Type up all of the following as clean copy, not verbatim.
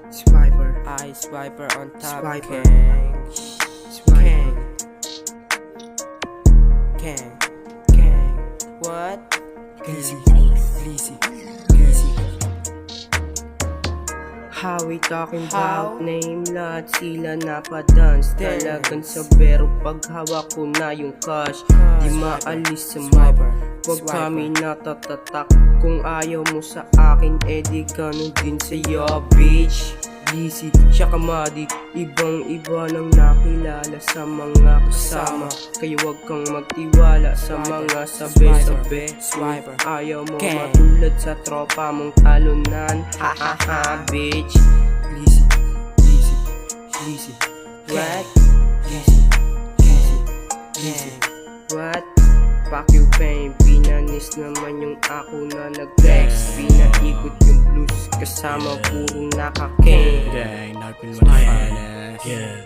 Swiper. I swiper on top. Swiper. King. Swiper. King. What? Easy. Easy. Easy. How we talking How? about name? Lahat sila napadance. Talagang sabero pag hawak ko na yung cash. Di maalis sa map. Huwag kami natatatak. Kung ayaw mo sa akin, edi ganun din sa'yo, bitch. Busy, siya kamadi. Ibang iba nang nakilala sa mga kasama. Kaya wag kang magtiwala sa mga sabi-sabi. Swiper. Ayaw mo Gang. matulad sa tropa mong talunan. Ha ha ha, bitch. Easy, easy, easy. What? Easy, easy, easy. What? Fuck you pain. Pinanis naman yung ako na nag-text. Pinaikot yung blues kasama purong naka-king. Gang, natin mo na finest. Yeah,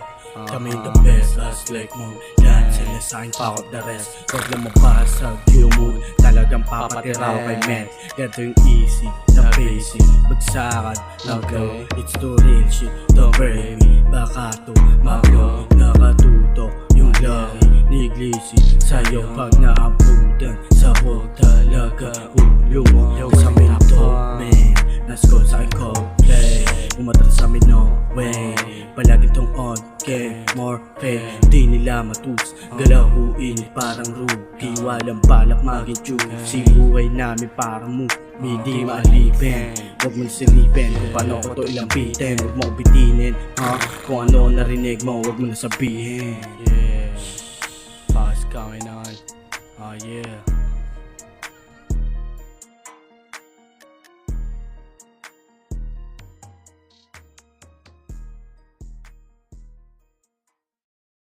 kami the best, last like mo. Yan, sila sa'kin, fuck up the rest. Huwag lang mapasag yung mood. Talagang papatiraw kay men. Ganito yung easy, na basic. Bagsakan, nag-go. It's the real shit, don't bury me. Baka to, mag-go. Nakatuto yung lari ni Glissy. Sa'yo pag naabutan, sabog talaga ulo mo. Sa minto, man. Naskol sa akin play. Umatras sa amin, no way. Palagi tong on, more pay. Di nila matus, galahuin parang rookie. Walang balak maging si buhay namin parang mo. Hindi maalipin, huwag mo silipin. Kung paano ko to ilambitin, huwag mo bitinin. Kung ano narinig mo, huwag mo na sabihin. Yeah, fast coming on. Oh yeah.